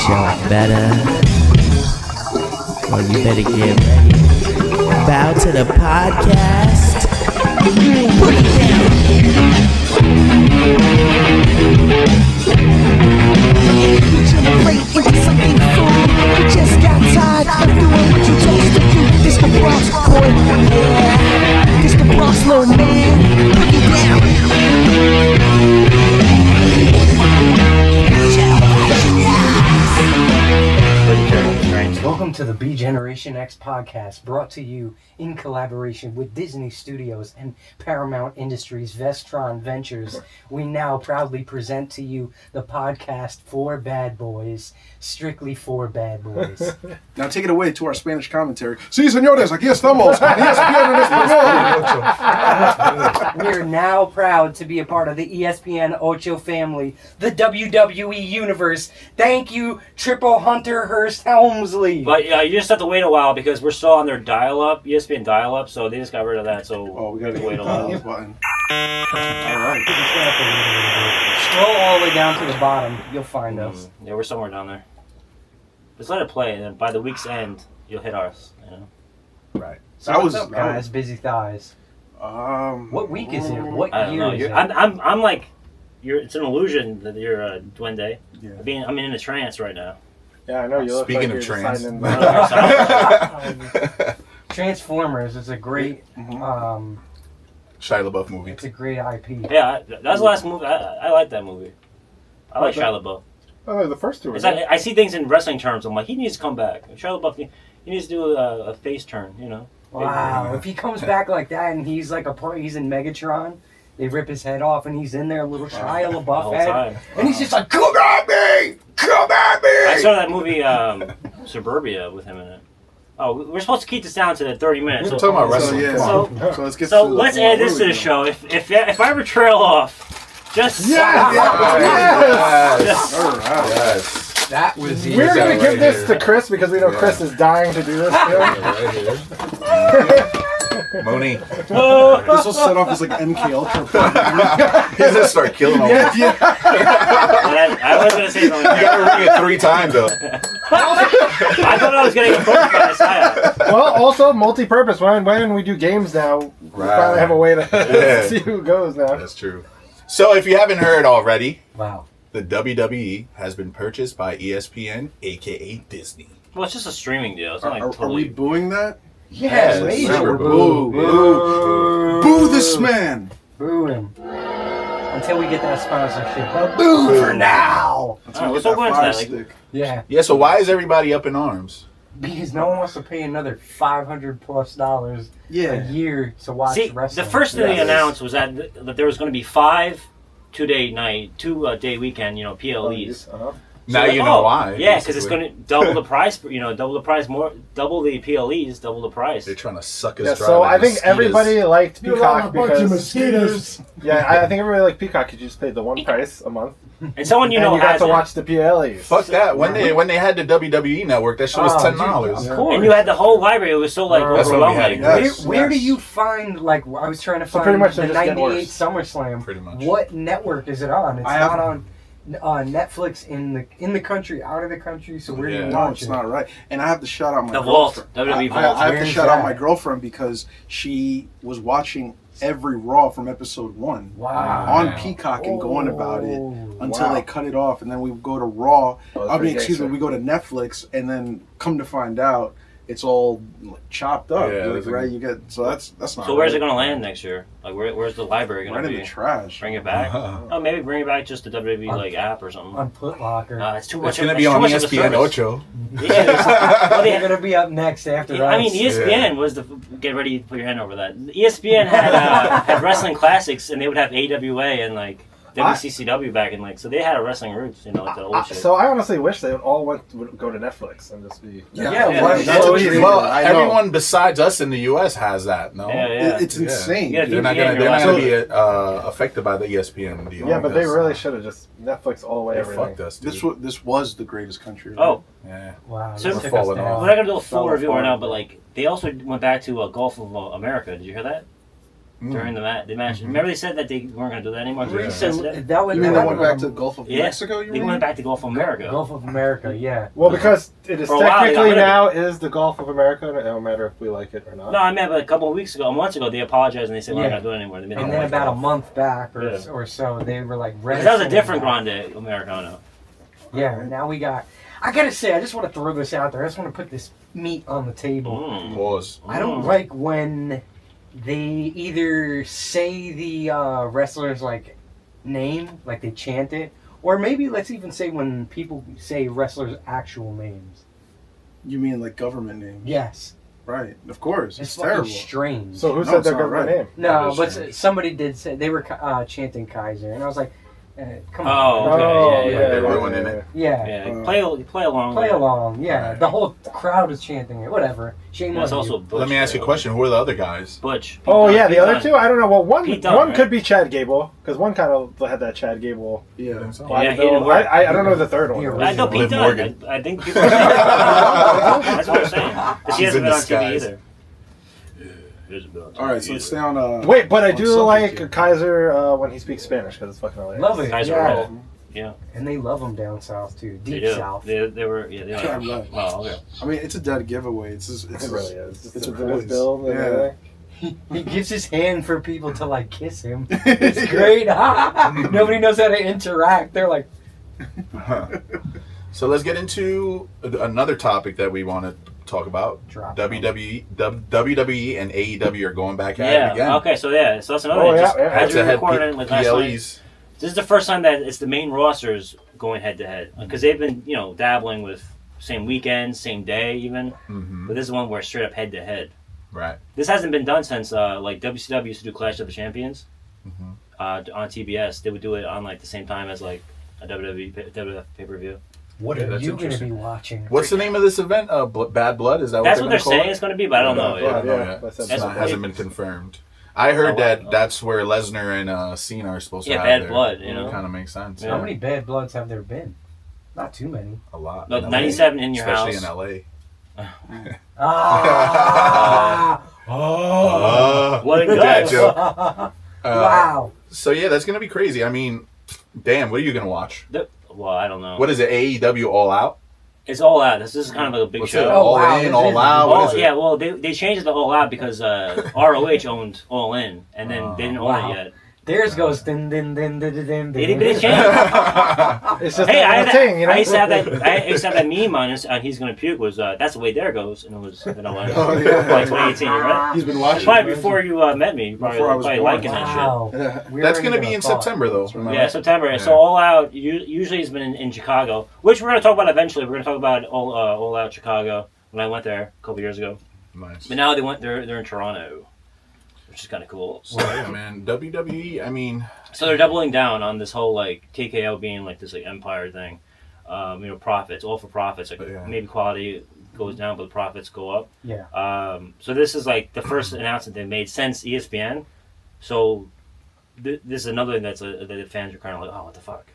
show better? Well, you better get ready. Bow to the podcast. Put it down. You generate into something cool. You just got tired of doing what you chose to do. This the Bronx boy, yeah. This the Bronx little man. Put it down. Welcome to the B Generation X podcast, brought to you in collaboration with Disney Studios and Paramount Industries Vestron Ventures. We now proudly present to you the podcast for bad boys, strictly for bad boys. Now take it away to our Spanish commentary. Sí, señores, aquí estamos. ESPN en español. We are now proud to be a part of the ESPN Ocho family, the WWE Universe. Thank you, Triple Hunter Hurst Helmsley. But you just have to wait a while because we're still on their dial-up, ESPN dial-up, so they just got rid of that. So we gotta wait a while. Button. All right. Scroll all the way down to the bottom. You'll find us. Yeah, we're somewhere down there. Just let it play, and then by the week's end, you'll hit us. You know. Right. So what's up, guys? Busy thighs. What week is it? What year is it? I'm like, it's an illusion that you're a duende. Yeah. I'm in a trance right now. Yeah, I know you look Speaking like of you're trans. Transformers is a great Shia LaBeouf movie. it's a great IP. Yeah, that's the last movie. I like that movie. I like Shia LaBeouf. Oh, the first two were It's like, I see things in wrestling terms. I'm like, he needs to come back. Shia LaBeouf, he needs to do a face turn, you know. Wow, if he comes back like that and he's like he's in Megatron, they rip his head off and he's in there, little Shia LaBeouf head, time. and he's just like, "Come at me! Come at me!" I saw that movie Suburbia with him in it. Oh, we're supposed to keep this down to the 30 minutes. We're talking about wrestling. So let's add this to the show. If I ever trail off, just Yes! All right. Yes. That was easy. We're going to give right this here. to Chris because we know Chris is dying to do this. Right here. Moni. This will set off as like MK Ultra. He's gonna start killing all Yeah. I was gonna say something. You gotta ring it 3 times though. I thought I was getting approached by a psyop. Well, also multi-purpose. When we do games now, we finally have a way to see who goes now. That's true. So if you haven't heard already, Wow. the WWE has been purchased by ESPN, aka Disney. Well, it's just a streaming deal. It's not like Are totally. we booing that? Yes, Super Boo. Boo this man. Boo him. Until we get that sponsorship. But boo for now. Let's Oh, get so that we're into fire that, like- stick. Yeah, Yeah, so why is everybody up in arms? because no one wants to pay another $500+ a year to watch See, wrestling. the first thing they announced was that there was going to be 5 2-day weekend, PLEs. Now So you know why. Yeah, because it's basically. going to double the price. Double the price more. Double the PLEs. Double the price. They're trying to suck us Yeah, dry. so like I think mosquitoes. everybody liked Peacock because mosquitoes. I think everybody liked Peacock because you just paid the one price a month, And someone and you got has to it. watch the PLEs. Fuck that. When they had the WWE network, that shit was $10. Of course. And you had the whole library. It was so That's what we had overwhelming. in Where do you find, I was trying to find pretty much the they're just getting 98 worse. SummerSlam. Pretty much. What network is it on? It's I not have- on Netflix in the country, out of the country, so where do you Yeah. No, watch it's it? not right. And I have to shout out my The Vault. girlfriend. WWE Vault. I have Where to is shout out that? my girlfriend because she was watching every Raw from episode 1 Wow. on Peacock and going about it until wow. they cut it off, and then we would go to Raw. Oh, I mean, that's excuse me, pretty we go to Netflix, and then come to find out it's all chopped up. Yeah, there's right? like- You get that's not. So where's it right. going to land next year? Like where's the library going Right to in be? the trash. Bring it back? Oh, maybe bring it back just the WWE app or something. On Footlocker. It's too much. It's gonna that's be too on much of a ESPN service. Ocho. Yeah, They're gonna be up next after that. I mean, ESPN was the get ready to put your hand over that. ESPN had wrestling classics, and they would have AWA and like WCCW back in so they had a wrestling roots, the old shit. So I honestly wish they would go to Netflix and just be. why- That's so what easy. you Well, I know. everyone besides us in the U.S. has that. No, Yeah. It's insane. Yeah. they're not VPN, gonna you're be affected by the ESPN deal. Yeah, but they because really should have just Netflix all the way they everything. fucked us. Dude. This was the greatest country. Right? Oh, Yeah. Wow, So they we're took falling us down. off. we're not gonna do a full Fell review right now, apart. but they also went back to Gulf of America. Did you hear that? during the match. Remember they said that they weren't going to do that anymore? Recently, Recently, that was You mean that they went was- back to the Gulf of Mexico? You they mean? went back to Gulf of America. Gulf of America, yeah. Well, because it is For a while, they got technically rid of now is the Gulf of America. It don't matter if we like it or not. No, I meant a couple of weeks ago, months ago, they apologized and they said we're not going to do it anymore. They made And it then like about a off. month back Yeah. or so, they were like, Because that was a reticent different about- Grande Americano. Yeah, now we got. I gotta say, I just want to throw this out there. I just want to put this meat on the table. Pause. I don't like when they either say the wrestler's like name, like they chant it, or maybe let's even say when people say wrestlers' actual names. You mean like government names? Yes, Right. Of course. it's It's fucking terrible. strange. So who No, said it's their not government right. name? No, That but is strange. somebody did say they were chanting Kaiser, and I was like, come Oh, on, okay, yeah. They're ruining it. yeah. Yeah, play along. Play with it. along, yeah. Right. The whole crowd is chanting it. Whatever. Shame That's on also you. Butch. Let me ask you a question. Who are the other guys? Butch. Oh yeah, the Pete other Dunne. two. I don't know. Well, one Pete Dunne, one right? could be Chad Gable because one kind of had that Chad Gable. Yeah. Yeah, he Bodybuild. didn't work. I don't know the third one. The I know Pete Liv Dunne. Morgan. I think people are saying that. That's what they're saying. Because he She's hasn't in been on TV disguise. either. Here's a bill. All right, so let's stay on. Wait, but I on do subject like here. Kaiser when he speaks Spanish because it's fucking hilarious. Love it. Kaiser yeah. roll. Yeah, And they love them down south too. they Deep do. south. They were. Yeah, they Yeah, are. right. Oh, okay. I mean, it's a dead giveaway. It's It really is. It's It's a a voice. build and Yeah. everything. He gives his hand for people to like kiss him. It's great. Nobody knows how to interact. They're like, So let's get into another topic that we want to talk about. Drop WWE and AEW are going back at it again. Yeah. Okay. So that's another. Oh, thing. yeah, Just yeah. as Head we to head recorded like last night, PLEs. this is the first time that it's the main rosters going head to head because they've been dabbling with same weekend, same day even, Mm-hmm. but this is one where straight up head to head. Right. This hasn't been done since like WCW used to do Clash of the Champions Mm-hmm. on TBS. They would do it on like the same time as like a WWE pay per view. what Yeah, are that's you going to interesting. be watching? What's the name of this event? Bad Blood? Is that That's what what they're gonna call saying it? it's going to be, but I don't know. I Yeah. don't know Yeah, yet. that's- It's that's- not- hasn't been confirmed. I heard Oh, that wow. that's where Lesnar and Cena are supposed to Yeah, have Bad their- Blood, you know? Kind of makes sense. Yeah. How many bad bloods have there been? Not too many. A lot. No, in LA, 97 in your especially house. in LA. Ah! Oh, What a dad guts. joke. Wow. So yeah, that's gonna be crazy. I mean, damn, what are you gonna watch? Well, I don't know. What is it? AEW All Out? It's all out. This is kind of like a big What's show. it? Oh, All wow, in, this all is- out. What is it? Yeah, well, they changed it to All Out because ROH owned All In, and then they didn't own Wow. it yet. Theirs goes din din din din din din. They changed it. It's just Hey, that I, little thing, you know. I used to have that. I used to have that meme on He's Gonna Puke was that's the way there goes, and it was like 2018, right? He's been That's watching. probably before you met me. You probably, Before I was probably born. liking that shit. Wow. Yeah. We That's weren't gonna even be in a thought. September though. Right. Yeah, September. Yeah. So All Out usually has been in Chicago, which we're gonna talk about eventually. We're gonna talk about All Out Chicago when I went there a couple years ago. Nice. But now they're in Toronto, which is kind of cool. So, Yeah, man. WWE. I mean, so they're doubling down on this whole like TKO being like this like empire thing. Profits, all for profits. Like Yeah. maybe quality goes down, but the profits go up. Yeah. So this is like the first announcement they made since ESPN. So this is another thing that the fans are kind of like, oh, what the fuck.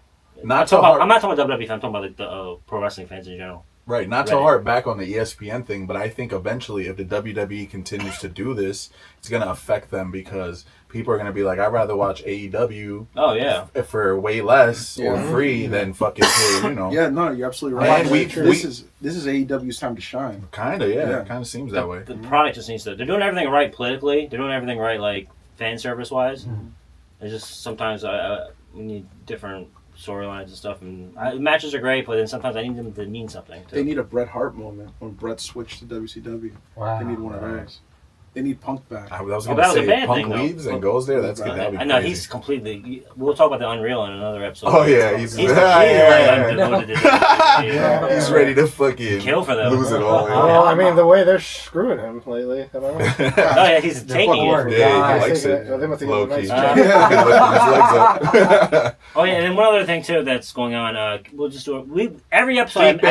not to I'm not talking about WWE fans. I'm talking about like the pro wrestling fans in general. Right, not to Right. harp back on the ESPN thing, but I think eventually if the WWE continues to do this, it's going to affect them because people are going to be like, I'd rather watch AEW Oh yeah. for way less or Yeah. free than fucking pay, you know. Yeah, no, you're absolutely And right. we- this is AEW's time to shine. Kind of, yeah. Yeah. It kind of seems that way. The product just needs to. They're doing everything right politically. They're doing everything right, like fan service wise. It's just sometimes we need different storylines and stuff. And matches are great, but then sometimes I need them to mean something. Too. They need a Bret Hart moment when Bret switched to WCW. Wow. They need one of Right. those. They need Punk back. I was Oh, going that to was a say, bad Punk thing, though. leaves and goes there. That'd be I know crazy. he's completely. We'll talk about the Unreal in another episode. Oh, yeah, he's- completely yeah. undevoted to WWE. Yeah. He's ready to fucking Kill for them. lose it all. Well, I mean, the way they're screwing him lately, I don't know. Oh yeah, he's taking fucking it. Yeah, he Guys, likes it. They must have Low given key. him a nice He's check. lifting his legs up. Oh yeah, and then one other thing too that's going on. We'll just do it. Every episode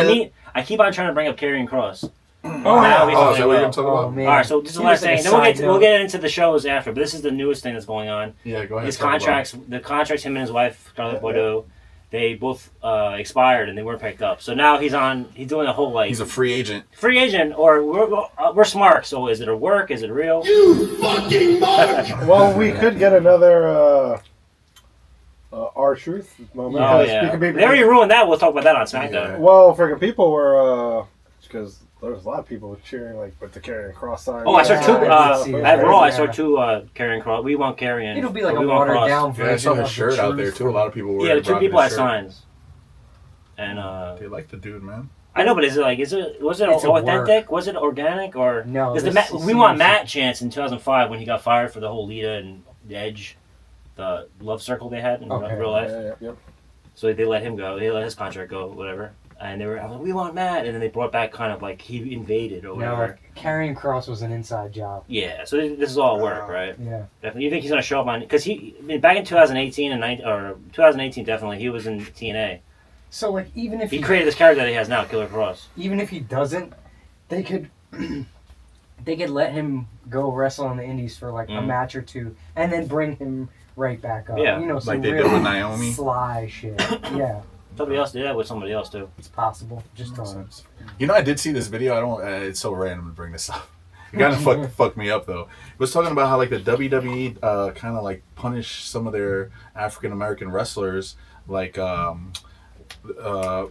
I keep on trying to bring up Karrion Cross. Now we Oh, is finally that what you're will. going to talk Oh, about? man. All right, so this is the He last was like thing. a Then side we'll note. get into the shows after. But this is the newest thing that's going on. Yeah, go ahead. His talk about it. contracts, the contracts him and his wife Scarlett Bordeaux they both expired and they weren't picked up. So now he's doing a whole like. He's a free agent. Free agent, or we're smart. So is it a work? Is it real? You fucking mark! Well, we could get another R-Truth moment. Oh yeah, they already ruined that. We'll talk about that on SmackDown. Yeah. Well, freaking people were because there was a lot of people cheering like with the carrying cross sign. Oh, I saw two. I did see At that. Raw, I Yeah. saw two carrying cross. We want carrying. It'll be like we a want watered cross. down Yeah, version. I saw of his the shirt out there truth too. A lot of people were. Yeah, the two rocking people his had shirt. signs. And They like the dude, man. I know, but was it It's a authentic? Was it organic or No, Because this we is want seriously- Matt Chance in 2005 when he got fired for the whole Lita and Edge, the love circle they had in Okay. real life. Yep. So they let him go. They let his contract go, whatever. And they were like, we want Matt, and then they brought back kind of like he invaded or No, whatever. carrying cross was an inside job. Yeah, so this is all work, right? Yeah. Definitely. You think he's gonna show up on? Because back in 2018 or 2018, definitely he was in TNA. So like even if He created this character that he has now, Killer Cross. even if he doesn't, they could let him go wrestle in the indies for like a Mhm. match or two, and then bring him right back up. Yeah, you know, some Like they real did with Naomi. sly shit. Yeah, Somebody else did that with somebody else too. it's possible. Just Makes throwing. sense. You know, I did see this video. I don't. It's so random to bring this up. It kind of fucked me up though. It was talking about how like the WWE kind of like punish some of their African American wrestlers, like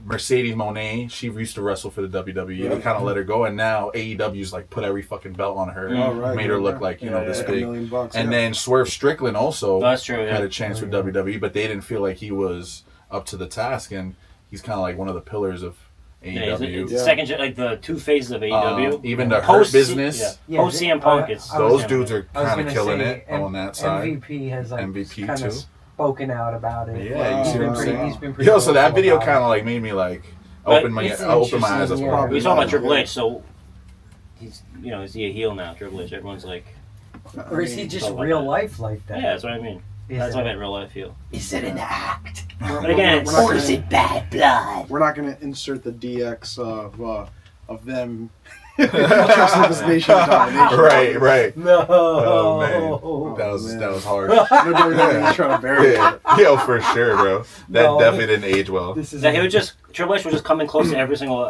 Mercedes Moné. She used to wrestle for the WWE. They kind of let her go, and now AEW's like put every fucking belt on her, Oh, right, made her yeah, look yeah. like this Like big. $1 million, And yeah. then Swerve Strickland also Oh, that's true. Yeah. had a chance with WWE, but they didn't feel like he was up to the task, and he's kind of like one of the pillars of Yeah, AEW. it's second, like the two phases of AEW. Even the Hurt Post- Business, Yeah, Post CM Punk, it's those dudes are I was kind of gonna killing say, it on that side. MVP has like MVP kind too. of spoken out about it. Yeah, you he's see been what I'm pretty. saying? He's been pretty. Yo, so that vocal video about kind it. of like made me like But open my it's eyes. Up. interesting, yeah. Probably We talking about not, Triple yeah. H, so he's is he a heel now? Triple H, everyone's like, Or is he just Something like real that. life like that? yeah, that's what I mean. Is That's what I it- meant real life heel. Is it an act? But again, We're not Or gonna- is it bad blood? We're not going to insert the DX of them. Trust in this nation of domination. Right. No. Oh man, that was hard. No WWE trying to bury it. Yeah, yo, for sure, bro. That No. definitely didn't age well. This is That Triple H would just come in close to every single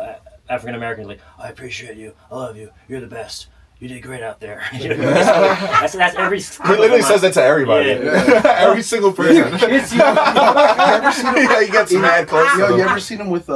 African American, like, I appreciate you, I love you, you're the best, you did great out there. that's every. He literally says that to everybody. Yeah. Every single person. Kiss you. Yeah, he gets mad close to Yo, you them. ever seen him with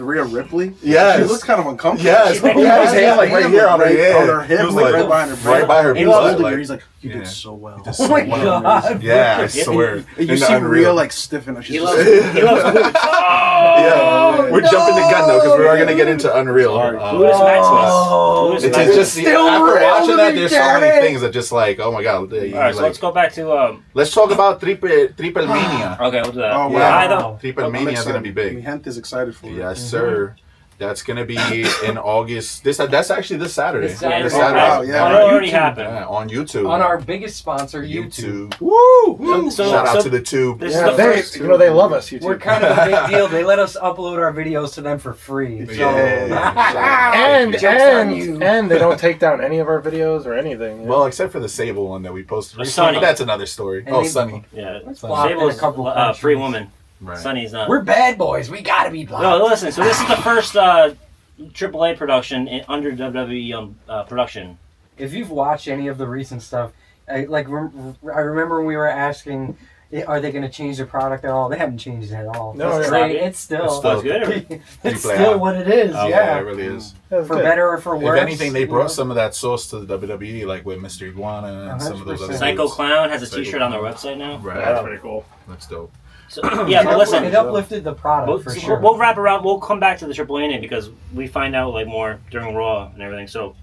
Rhea Ripley? Yes. She looks kind of uncomfortable. Yes, he had his hand like right here on her head. On her hip, He was like, right behind her right by her He was butt, holding like- her. He's like, you Yeah. did so well. did Oh my god. Yeah, I swear. And In you the see Unreal. Rhea like stiffen. She's He just loves Buddhist. Yeah, we're jumping the gun though because we are gonna get into Unreal. Buddhist Maximus. It's Buddhist just Still after real watching to that, me, there's so damn many it. things that just like, oh my god. Alright, so let's go back to Let's talk about Triplemania. okay, we'll do that. Oh, wow. Either- I'm Triplemania is gonna be excited. big. Hent is excited for it. Yes, sir. That's gonna be in August. That's actually this Saturday. This Saturday. This Oh, Saturday. wow, yeah. it already happened. Yeah, on YouTube. On our biggest sponsor, YouTube. Woo! So- Shout out so- to the tube. This Yeah, is the first. they love us. YouTube. We're kind of a big deal. They let us upload our videos to them for free. So, and Jokes on you. and they don't take down any of our videos or anything. Yeah. Well, except for the Sable one that we posted recently. Sunny. But that's another story. And Oh, they- Sunny. Yeah, Flopped in a Sable's couple of free countries. woman. Right. Sunny's not. we're bad boys. We gotta be blocked. No, listen. So this is the first AAA production under WWE production. If you've watched any of the recent stuff, I remember when we were asking, are they going to change the product at all? They haven't changed it at all. No, it's yeah. great. It's still, It's still good. Or? it's Triple A. still what it is. Oh, yeah, it really is. That's for good. better or for worse. If anything, they you brought know? some of that sauce to the WWE, like with Mr. Iguana and some of those other 100%. Psycho dudes. Clown has a Psycho T-shirt on their Clown. website now. Right. That's pretty cool. That's dope. So, yeah, but listen. It uplifted the product We'll, for so sure. we'll wrap around. We'll come back to the Triplemania because we find out like more during Raw and everything. So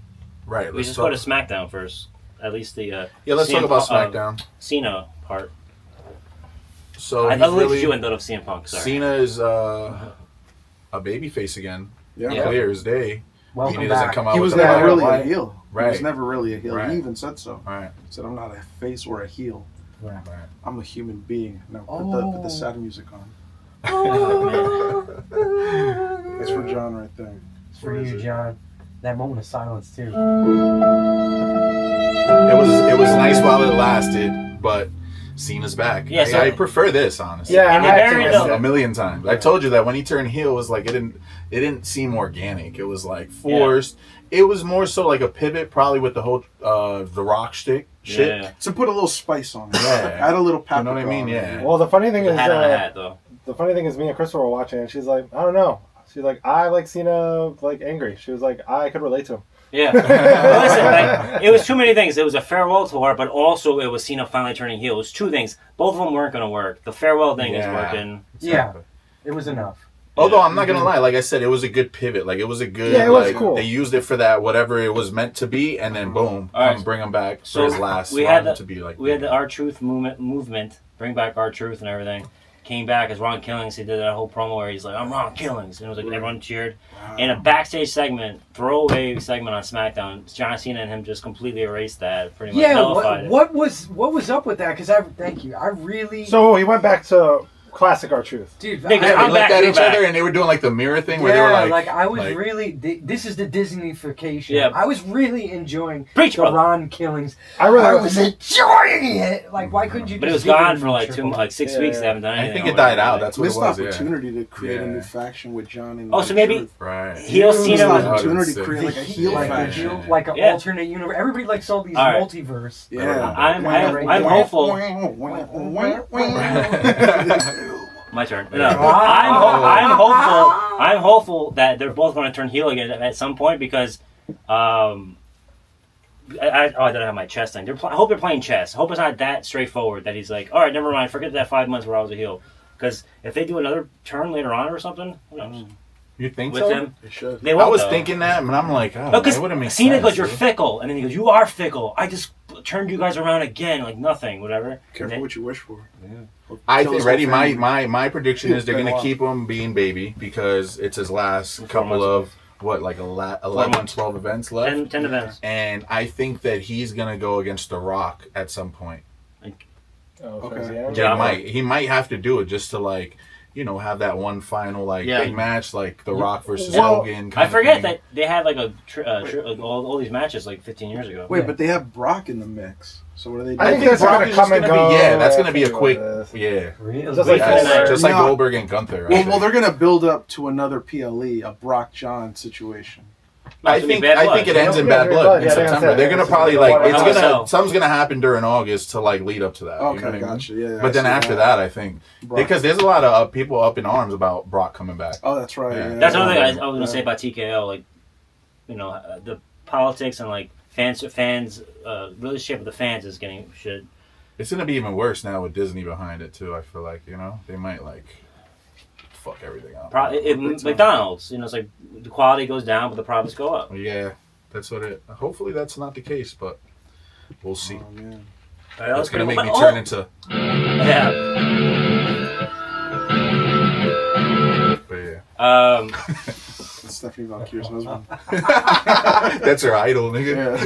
Right. we Let's just talk. go to SmackDown first. At least the Yeah, let's talk CM about Punk, SmackDown. Cena part. So I he's looked really, at you and thought of CM Punk. Sorry. Cena is a babyface again. Yeah. Clear as day. Welcome he doesn't back. come out He with was a never title. really a Right. heel. He Right. was never really a heel. Right. He even said so. Right. He said, I'm not a face or a heel. Right. Right. I'm a human being. Now put the sad music on. It's for John right there. It's for you, John. That moment of silence too. It was nice while it lasted, but Cena's back. Yeah, so- I prefer this, honestly. Yeah, And I they actually buried missed the- A million times. I told you that when he turned heel, it was like it didn't seem organic. It was like forced. It was more so like a pivot, probably with the whole the Rock shit. Yeah. So put a little spice on it. Yeah. Add a little You paprika. know what I mean? on it. Yeah. Well, the funny thing The is, hat on the hat, though. the funny thing is, me and Crystal were watching, and she's like, I don't know. She's like, I like Cena like angry. She was like, I could relate to him. Yeah. But listen, like, it was too many things. It was a farewell tour, but also it was Cena finally turning heel. It was two things. Both of them weren't going to work. The farewell thing is Yeah. working. Yeah, it was enough. Although I'm not gonna lie, like I said, it was a good pivot. Like it was a good. Yeah, it was like, cool. They used it for that whatever it was meant to be, and then boom, All right. bring him back for So his last we had run the- to be like. We had the R-Truth movement, bring back R-Truth and everything. Came back as Ron Killings. He did that whole promo where he's like, I'm Ron Killings. And it was like everyone cheered. In a backstage segment, throwaway segment on SmackDown, John Cena and him just completely erased that. Pretty much Yeah, nullified it. what was up with that? Because thank you. I really, So he went back to classic R-Truth. dude. Nigga, They I'm looked back, at you're each back. other and they were doing like the mirror thing where yeah, they were like, I was really. This is the Disneyfication. Yeah. I was really enjoying Preach, the brother. Ron Killings. I really I was enjoying it. Like, why couldn't you? But it just was give gone a for like triple? 6 Yeah, weeks. yeah. They haven't done I anything. think it on died out. That's what Missed it was. opportunity to create a Yeah. new faction with John and Oh, so maybe- Truth. Right. Heel Missed Cena was. opportunity to Sick. create like a heel like a faction. heel, like an Yeah. alternate universe. Everybody likes all these All right. multiverse. Yeah. I'm hopeful. My turn. No, I'm hopeful that they're both going to turn heel again at some point because, I don't have my chess thing. I hope they're playing chess. I hope it's not that straightforward that he's like, all right, never mind, forget that 5 months where I was a heel. Because if they do another turn later on or something, who knows? You think With so? them, They should. they won't. I was though. thinking that, and I'm like, oh, No, because it wouldn't make Cena sense. goes, "You're dude. fickle," and then he goes, "You are fickle. I just turned you guys around again, like nothing, whatever." Careful what you wish for. I Kill think his ready. whole My family. my prediction is they're Been a gonna while. keep him being baby because it's his last 4 couple months of what like 11, months. 12 events left. 10 events. And I think that he's gonna go against The Rock at some point. Oh, Okay. yeah. Yeah. He might have to do it just to like, have that one final like Yeah. big match like The Rock versus Well, Hogan. I kind forget of that they had like like all these matches like 15 years ago. Wait, but they have Brock in the mix. So what are they doing? I think that's Brock gonna is come just and gonna go. be that's gonna be a after quick this. Really? Just like That's Goldberg. just like No. Goldberg and Gunther. I Well, think. they're gonna build up to another PLE, a Brock John situation. I It's gonna be think bad I blood. think it ends in Yeah, bad yeah, blood in yeah, yeah, September. yeah, They're yeah, gonna it's probably gonna be like it's Hell in a gonna Cell. something's gonna happen during August to like lead up to that. Okay, you know what I mean? gotcha. Yeah. But then after that, I think Brock. because there's a lot of people up in arms about Brock coming back. Oh, that's right. Yeah. Yeah. That's another thing I was Yeah. gonna say about TKO, like the politics and like fans, relationship with the fans is getting shit. It's gonna be even worse now with Disney behind it too. I feel like they might like fuck everything up. McDonald's, it's like the quality goes down, but the profits go up. Yeah, that's what it. Hopefully that's not the case, but we'll see. Oh, man. It's gonna make me turn into. Yeah. But yeah, That's Stephanie Valkyrie's husband. that's her idol, nigga. Yeah.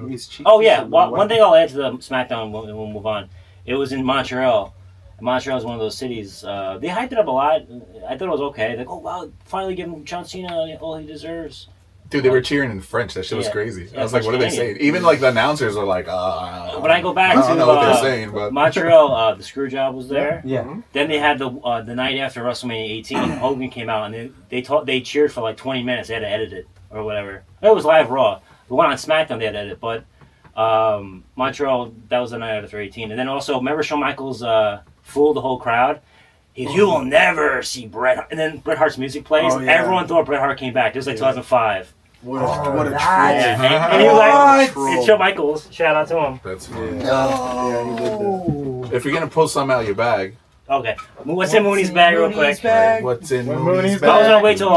He's cheeky. Oh yeah, one thing I'll add to the SmackDown, and we'll move on. It was in Montreal. Montreal is one of those cities. They hyped it up a lot. I thought it was okay. Like, oh wow, finally giving John Cena all he deserves. Dude, they were cheering in French. That shit was Yeah. crazy. Yeah, I was like, what are they Canadian. saying? Even like the announcers are like, When I go back I to don't know what they're saying, but Montreal, the Screwjob was there. Yeah. Then they had the night after WrestleMania 18. Hogan came out and they cheered for like 20 minutes. They had to edit it or whatever. It was live Raw. The one on SmackDown they had to edit, but Montreal, that was the night after 18. And then also, remember Shawn Michaels fooled the whole crowd. He goes, "You will never see Bret Hart." And then Bret Hart's music plays. Oh, yeah. Everyone thought Bret Hart came back. It was like 2005. What a that's- troll. Yeah, and he was like, Troll. it's Shawn Michaels. Shout out to him. that's fine. Yeah, he did that. If you're gonna pull something out of your bag, Okay. What's in Mooney's bag real quick? what's in When Mooney's Mooney's bag? I was gonna wait till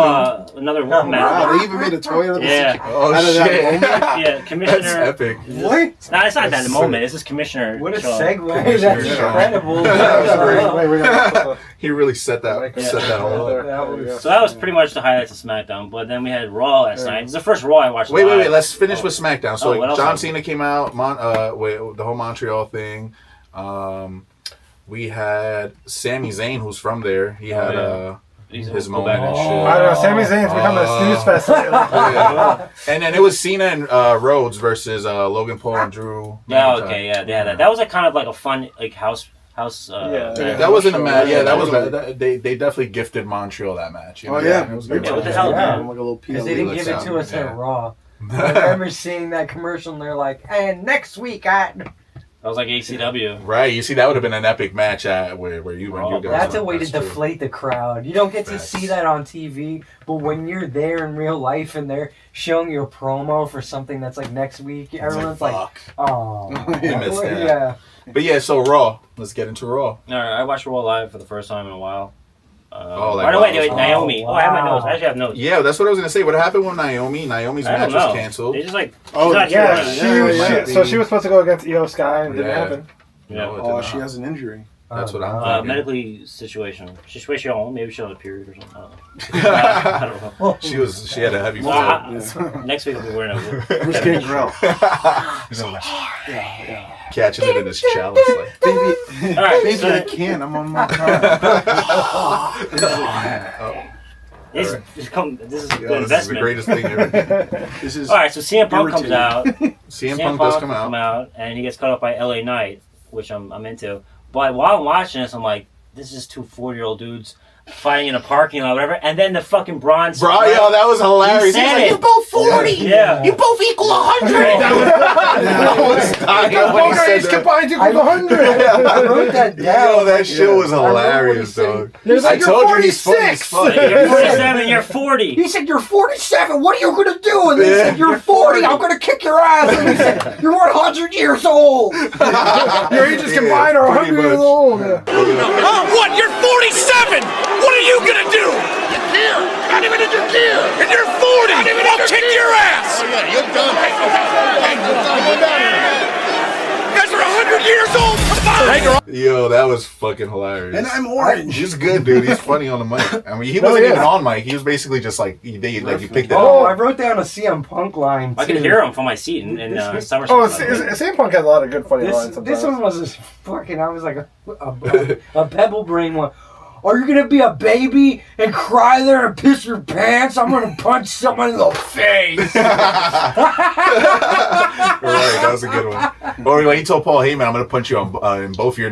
another Wow, match. they even made a toy out of this. Yeah. Oh Out of that shit! moment? Yeah, Commissioner. That's epic. What? No, it's not that That's moment. It's just Commissioner. What a Shaw. segue! That's Shaw. incredible. Wait, we gotta He really set that Yeah. set that all up. That was- So that was pretty much the highlights of SmackDown. But then we had Raw last night. It's the first Raw I watched. Wait. live. Let's finish with SmackDown. So Oh, what else John happened? Cena came out. The whole Montreal thing. We had Sami Zayn, who's from there. He had his moment and shit. I don't know. Sami Zayn's becoming a snooze fest lately. Yeah. And then it was Cena and Rhodes versus Logan Paul and Drew. Yeah, okay, yeah, that was like kind of like a fun like house. That wasn't a match. Yeah, that was. They definitely gifted Montreal that match. You know? Oh yeah, it was big good. what the time. hell, Yeah, man? like a little PLE. Because they didn't give it to us at Raw. I remember seeing that commercial and they're like, and next week at... That was like ACW. Right, you see, that would have been an epic match at where you guys. That's were. a way to That's true. deflate the crowd. You don't get to see that on TV, but when you're there in real life and they're showing you a promo for something that's like next week, everyone's like, fuck. oh. We missed that. Yeah. But yeah, so Raw. Let's get into Raw. All right, I watched Raw live for the first time in a while. Like by the way, wow. Naomi. Oh, I have my wow. notes. I actually have notes. Yeah, that's what I was gonna say. What happened with Naomi? Naomi's I match don't know. was canceled. They just like Oh, she's not Yeah, here. so she was supposed to go against Io Sky and it didn't Yeah. happen. Yeah. No, it did Oh, not. she has an injury. That's what I'm no. thinking. Medically situation. Maybe she had a period or something. I don't know. She had a heavy Well, flow. Next week I'll be wearing a. Where's Gangrel? Catching it in his chalice. Like, Baby, All right, baby, so I can't. I'm on my time. this is this is the the investment. greatest thing ever. This is All right, so CM Punk comes out. CM Punk does come out. and he gets cut off by LA Knight, which I'm into. But while I'm watching this, I'm like, this is two 40-year-old dudes fighting in a parking lot, or whatever. And then the fucking Bronze. Bro, yo, that was hilarious. He He was said like, it. "You both 40. Yeah. You both equal 100." I was dying when he said that. combined equal 100. I wrote that down. Yo, that shit was I remember when hilarious, he said- dog. He was like, I told you he's funny as 46. fuck. You're 47, you're 40. He said, you're 47. What are you going to do? And they said, you're 40. I'm going to kick your ass. And he said, you're 100 years old. Your ages combined are pretty 100 years much. old. What? You're 47! What are you gonna do? Your gear! Not even in your gear! And you're 40! I'll kick your ass! Oh yeah, you're done. You guys are 100 years old combined! Yo, that was fucking hilarious. And I'm orange. He's good, dude. He's funny on the mic. I mean, he wasn't even on mic. He was basically just like, he picked it Oh, up. I wrote down a CM Punk line, too. I can hear him from my seat in SummerSlam. Oh, CM Punk has a lot of good funny lines This sometimes. one was just fucking, I was like a pebble brain one. Are you gonna be a baby and cry there and piss your pants? I'm gonna punch someone in the face. Right, that was a good one. Or when he told Paul Heyman, I'm going to punch you in both your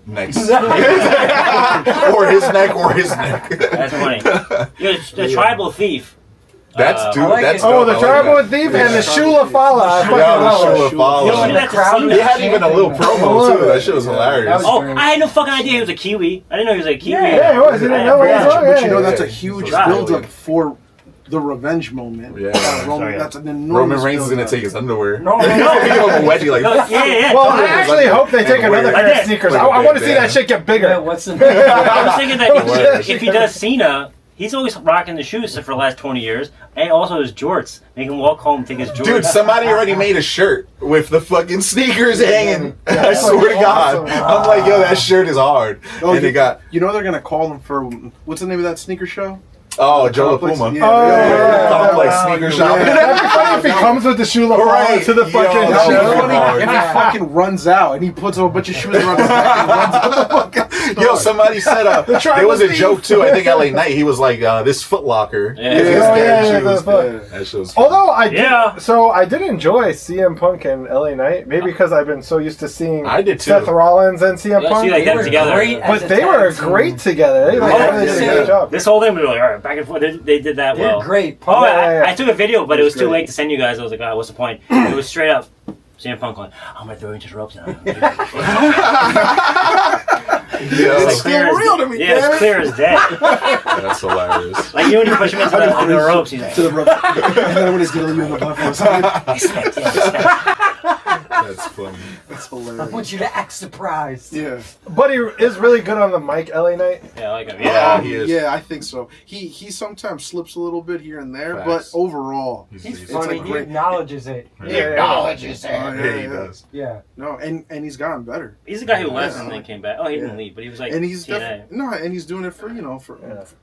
necks. Or his neck or his neck. That's funny. The tribal thief. That's dude. I like That's it. Oh, dope. the I like Tribal that. Thief and the Shula Fala. I fucking Yeah, the love Shula it. Fala. Yo, and the crowd They had even a little promo too. That shit was That hilarious. was Oh, great. I had no fucking idea he was a Kiwi. I didn't know he was a Kiwi. Yeah, he was. He didn't know what he was doing. But you know, Yeah, that's yeah. a huge Right. build-up for the revenge moment. Yeah. Sorry. That's an enormous Roman Reigns is going to build-up. take his underwear. No. Give him a wedgie like that. Yeah. Well, I actually hope they take another Like pair of this. sneakers. Like I a want to see bandana. that shit get Yeah, bigger. what's the I was thinking that Word. if he does Cena, he's always rocking the shoes for the last 20 years, and also his jorts. Make him walk home, take his jorts. Dude, somebody already made a shirt with the fucking sneakers hanging. I swear to God. awesome. I'm like, yo, that shirt is hard. Oh, And they got, you know they're gonna call him for what's the name of that sneaker show? Joe Complex- LaPuma. yeah, Oh, yeah. Complex wow. sneaker shop. That'd be funny if he comes with the Shula Fala Right. to the Yo, fucking that That'd be would show. be funny hard. if he fucking runs out and he puts a bunch of shoes around his neck and runs out the fucking store. Yo, somebody said there was a joke too. I think LA Knight. He was like, "This Foot Locker." Yeah. is his Oh, pair yeah, of yeah, shoes. the That shit was Although I did, Yeah. so I did enjoy CM Punk and LA Knight, maybe because I've been so used to seeing I did too. Seth Rollins and CM Yeah, Punk. see, like them together. great as But a they tag were team. great together. They Oh, really did a great job. This whole thing we were like, all right, back and forth. They did that They're well. great. Oh, Yeah. I took a video, but it was too great. late to send you guys. I was like, oh, what's the point? It was straight up CM Punk going, I'm gonna throw you into the ropes now. It's clear as- real to me, Yeah, damn it's it. clear as day. That's hilarious. Like, you know when you push him into the ropes, he's like, To the rope. And then when he's gonna leave you in the butt for a second. That's funny. That's I hilarious. want you to act surprised. Yeah. But he is really good on the mic, LA Knight. yeah, I like him. Yeah, he is. Yeah, I think so. He sometimes slips a little bit here and there, Facts. but overall, He's It's funny. like He great. acknowledges it. acknowledges it. Yeah, he does. Yeah. No, and he's gotten better. He's the guy who left Yeah. and then came back. Oh, he didn't Yeah. leave, but he was like And he's TNA. and he's doing it for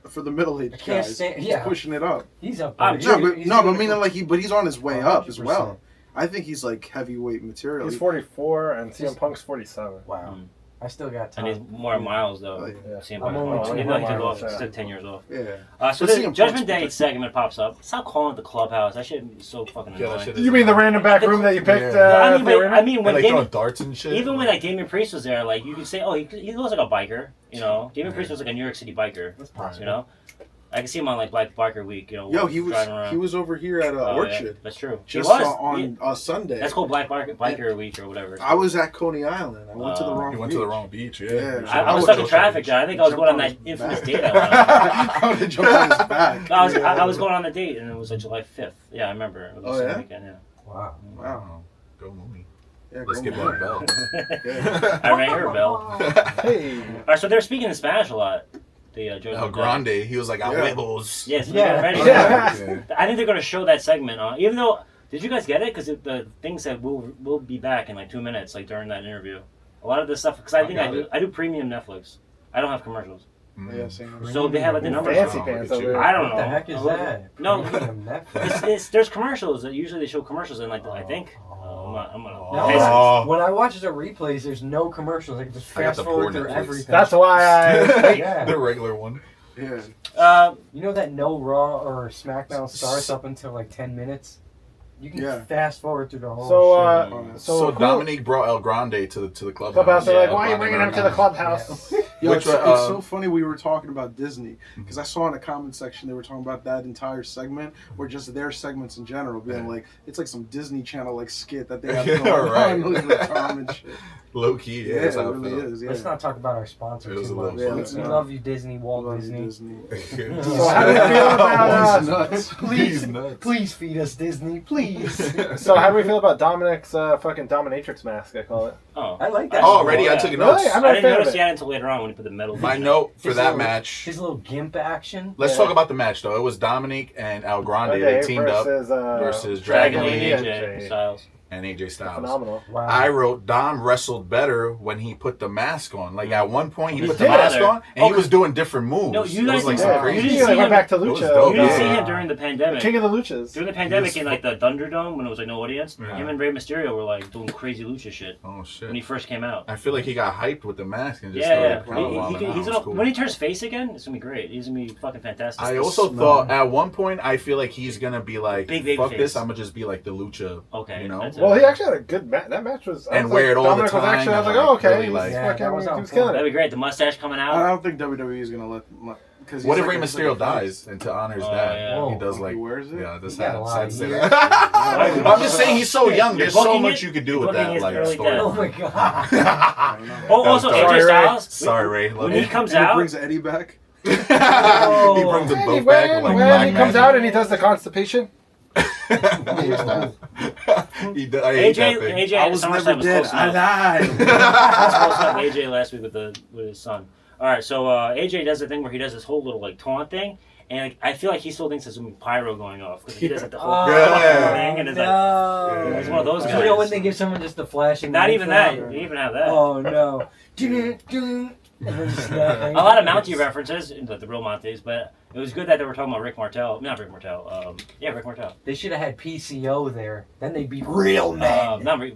for the middle aged can't guys. stand- He's yeah. pushing it up. He's up I'm there. No, He's but doing it meaning for- like he's on his way up as 100%. well. I think he's like heavyweight material. He's 44 and CM Punk's 47. Wow. I still got I time. need more miles though. Oh, yeah. See him I'm by only now. 20 Even though he took miles, off, yeah. still 10 years off. Yeah. So Let's see the him Judgment punch, Day but- segment pops up. Stop calling it the clubhouse. That shit is so fucking Yeah, that annoying. shit You mean the random back room that you picked? Yeah. For the arena? I mean, And when like Damien, throwing darts and shit. even when like Damian Priest was there, like you could say, oh, he looks like a biker. You know, Damian Priest was like a New York City biker. That's possible. You know, I can see him on like Black Biker Week. You know, Yo, he driving around. was over here at Oh, Orchard. Yeah, that's true. Just he was on Sunday. That's called Black Biker Week or whatever. I was at Coney Island. I went to the wrong. You went beach. to the wrong beach, yeah. Yeah. I was stuck in traffic, John. I think I was going on that infamous date. I would have jumped on his back. I was going on the date, and it was like July 5th. Yeah, I remember. It was Oh, the yeah? weekend, yeah. Wow. Wow. Go Mooney. Yeah, Let's go get on. that bell. Yeah. I rang her bell. Hey. All right, so they're speaking in Spanish a lot. The El Grande, he was like, a Yeah. huevos. Yes, Yeah. ready. Yeah. I think they're going to show that segment on. Even though, did you guys get it? Because the thing said we'll be back in like 2 minutes, like during that interview. A lot of this stuff, because I think got it. I do premium Netflix. I don't have commercials. Yeah, same. So they have like the numbers. Fancy Oh, pants look at over you. there. I don't know. What the heck is that? No. Premium Netflix. There's commercials that usually they show commercials in like I think. I'm gonna. Oh. When I watch the replays, there's no commercials. I can just I got fast the forward poor through Netflix. everything. That's why I. Yeah. The regular one. Yeah. You know that no Raw or SmackDown starts up until like 10 minutes? You can Yeah. fast forward through the whole So, shit. So who- Dominique brought El Grande to the clubhouse. Clubhouse, they're Yeah, like, why are you bringing him to the clubhouse? Yo, Which, it's so funny we were talking about Disney because I saw in the comment section they were talking about that entire segment or just their segments in general being like it's like some Disney Channel like skit that they have Yeah, going right. on with Tom and shit. Low key, yeah, Yeah, that's it how I really felt. is. Yeah. Let's not talk about our sponsor It was too a little much. fun. We Yeah. love you, Disney, Walt Love Disney. Disney. So how do we feel about He's nuts. He's nuts. Please feed us, Disney, please. So how do we feel about Dominic's fucking dominatrix mask? I call it. Oh, I like that. Oh, already? I Yeah. took Really? notes. I'm I not a didn't fan of notice it. that until later on when he put the metal. My note for His that little- match. His little gimp action. Let's Yeah. talk about the match though. It was Dominique and El Grande. Okay, They teamed up versus Dragon Dragon Lee Lee, and AJ Styles. and AJ Styles. Phenomenal. Wow. I wrote Dom wrestled better when he put the mask on. Like at one point he He put the did. mask on and he Oh, was doing different moves. No, you it guys was like didn't- some Yeah, crazy. you he didn't see went him- back to It was Lucha. dope, You didn't yeah. see him during the pandemic. King of the Luchas. During the pandemic He in was- like the Thunderdome when it was like no audience, Yeah. him and Rey Mysterio were like doing crazy lucha shit Oh when shit. he first came out. I feel like he got hyped with the mask and just Yeah, started yeah. kinda wilding out. He's It was gonna, cool. when he turns face again, it's gonna be great. He's gonna be fucking fantastic. I also thought at one point I feel like he's gonna be like, Big baby fuck face. this, I'm gonna just be like the lucha. Okay, You know? that's Well, he actually had a good match. That match was. I And was wear it all the Dominic was time actually, I was and, like, like, oh, okay. really, He's like- Yeah, fucking, that was he on was point. killing That'd it. be great. The mustache coming I out. don't think WWE is gonna let because What if Rey Mysterio dies and to honor his Oh, dad? yeah. He does like He wears it? Yeah, that's He got a sad. lot Sad of to say years. that. I'm just saying he's so young. You're There's so booking much it? you could do You're with booking that his like early story. death. Oh my god. I don't know. Oh, also Sorry, AJ Ray. Styles. Sorry, Ray. Love When you. he comes And he out, brings Eddie back. He brings them Hey, both back with like when black he comes magic. out and he does the constipation. He did, I hate that AJ thing. AJ I at was SummerSlam never was dead. close I enough. lied. I was close enough AJ last week with his son. All right, so AJ does the thing where he does this whole little like taunt thing, and like, I feel like he still thinks there's gonna be pyro going off because he does like the whole Yeah. thing, and it's like no. he's one of those You guys. know when they give someone just a flashing. Not light even that. flash? You even have that. Oh no. And then snapping. A lot of Mountie references, the real Mounties, but it was good that they were talking about Rick Martel. Not Rick Martel. Yeah, Rick Martel. They should have had PCO there. Then they'd be real men. Not Rick,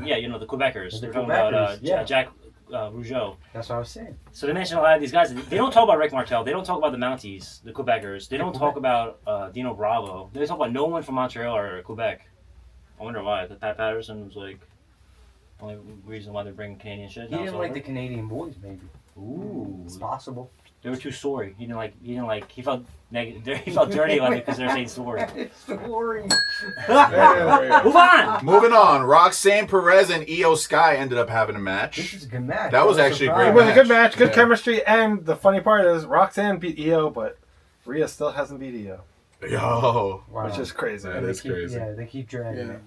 yeah, you know the Quebecers. The They were talking about Quebecers, yeah. Jack Rougeau. That's what I was saying. So they mentioned a lot of these guys. They don't talk about Rick Martel. They don't talk about the Mounties, the Quebecers. They don't talk about Dino Bravo. They talk about no one from Montreal or Quebec. I wonder why. Pat Patterson was like the only reason why they're bringing Canadian shit. He Now didn't it's like over. the Canadian boys, maybe. Ooh. It's possible. They were too sorry. He didn't like. He felt negative. He felt dirty about it because they're saying sorry. Story. Move on. Moving on, Roxanne Perez and Io Sky ended up having a This match. is a good match. That was I actually a It great surprised. was a good match, good Yeah. chemistry, and the funny part is Roxanne beat Io, but Rhea still hasn't beat Io, Yo, Wow. which is crazy. That They is keep- crazy. Yeah, they keep dragging Yeah. it.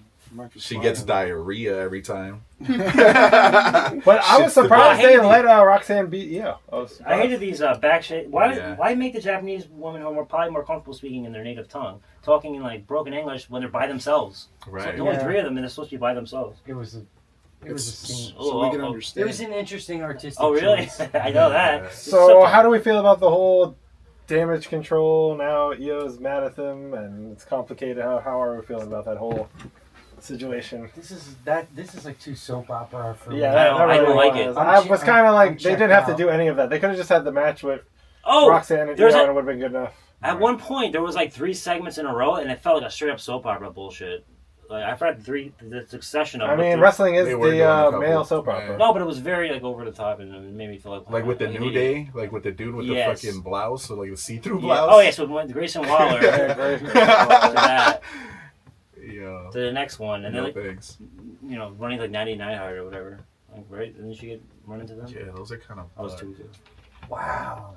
She gets diarrhea every time. But I was Shit's the surprised best. they let Roxanne beat Io. I hated these back shit. Yeah. Why make the Japanese women who are probably more comfortable speaking in their native tongue, talking in like broken English when they're by themselves? Right. So there's only Yeah. 3 of them, and they're supposed to be by themselves. It was a scene. So we can Oh, oh. It understand. was an interesting artistic Oh really? choice. I know that. Yeah. So how do we feel about the whole damage control? Now Io's mad at them, and it's complicated. How are we feeling about that whole situation. This is like too soap opera for Yeah, me. that I don't really like it. was. I'm I was che- kind of I'm like, they checked didn't have to out. do any of that. They could have just had the match with Oh, Roxanne and there's Io, a- and it would have been good enough. At one point, there was like 3 segments in a row, and it felt like a straight up soap opera bullshit. Like I forgot the succession of. I mean, the, wrestling is They were doing a the couple. male soap Yeah. opera. No, but it was very like over the top, and it made me feel Like with the an New idiot. Day, like with the dude with Yes. the fucking blouse, so like the see-through Yeah. blouse. Oh yes, with Grayson Waller. Yeah, to great. that, Yeah. to the next one, and No then like, thanks. running like 99 hard or whatever. Like, right? Didn't she get run into them? Yeah, those are kind of. I was too. Wow.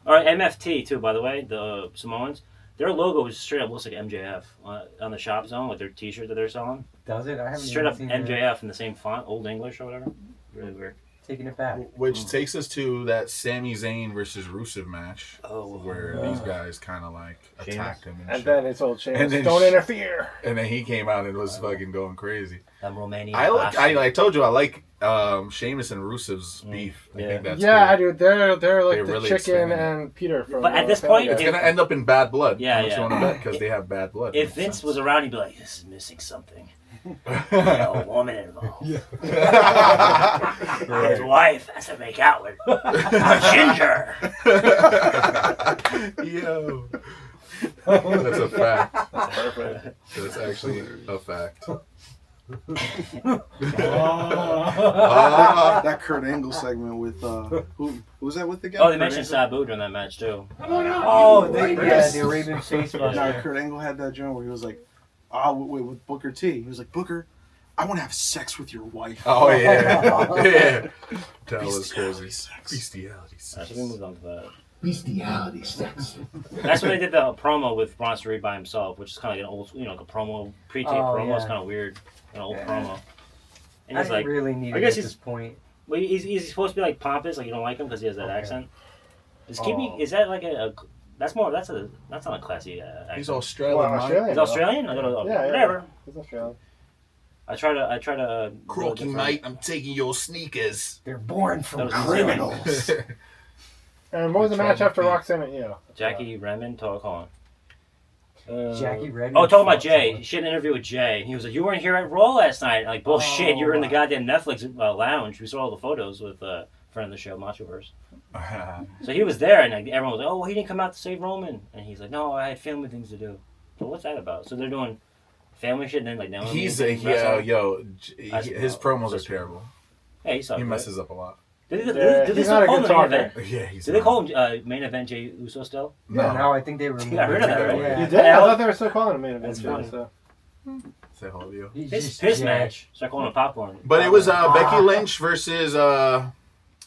All right, MFT too. By the way, the Samoans, their logo is straight up looks like MJF on the shop zone with their T-shirt that they're selling. Does it? I haven't Straight even up seen MJF in the same font, Old English or whatever. Really weird. Taking it back. Which takes us to that Sami Zayn versus Rusev match, Oh, where these guys kind of like attacked him and And shit. then it's old Sheamus, And then don't interfere. And then he came out and was fucking going crazy. That Romanian. I told you I like Sheamus and Rusev's beef. I Yeah. think that's Yeah, I cool. do. They're like They the really chicken expanded it. and Peter from. But at this Family point, Guy. It's gonna end up in bad blood. Yeah, How much yeah. you want to bet? Because they have bad blood. If Makes Vince sense. was around, he'd be like, "This is missing something. A woman involved. His wife has to make out with a ginger." Yo, that's a fact. Perfect. That's actually a fact. That Kurt Angle segment with who was that with again? Oh, they Kurt mentioned Angle? Sabu during that match too. Oh, the Arabian face No, buster. Kurt Angle had that joint where he was like, with Booker T. He was like, Booker, I want to have sex with your wife. Oh yeah, yeah. That was Bestiality crazy. sex. Bestiality sex. So we moved on to that. Bestiality sex. That's when they did the promo with Bronson Reed by himself, which is kind of like an old, like a promo, pre-tape Oh, promo. yeah. It's kind of weird, an old Yeah. promo. And I he's didn't like, really need I it guess at he's- this point. well, he's supposed to be like pompous, like you don't like him because he has that Okay. accent. Is Oh. is that like that's not a classy accent. He's Australian. Well, man. Australian. He's Australian? I don't know. Yeah, Whatever. He's Australian. I try to. Croaky mate, I'm taking your sneakers. They're born That from was criminals. And what was the match after Roxanne and Io? Jackie Redmond, talk on. Jackie Redmond. Oh, talking about fought Jay. someone. She had an interview with Jay, and he was like, "You weren't here at Raw last night." Like, bullshit. You were in the goddamn Netflix lounge. We saw all the photos with friend of the show, Machoverse. So he was there, and like, everyone was like, "Oh, well, he didn't come out to save Roman," and he's like, "No, I had family things to do." So what's that about? So they're doing family shit, and then like now He's wrestling? his promos are terrible. Hey, he sucked. He right? messes up a lot. Did Yeah, they he's still not a call good him main talker. event? Yeah, he's. Did they call him main event Jay Uso still? No. Yeah, now I think they were. I heard of that, right? Yeah. You did? I Yeah. thought they were still calling him main event. That's too, funny. so. Say hello to you. He's Piss just match. Start calling him popcorn. But it was Becky Lynch versus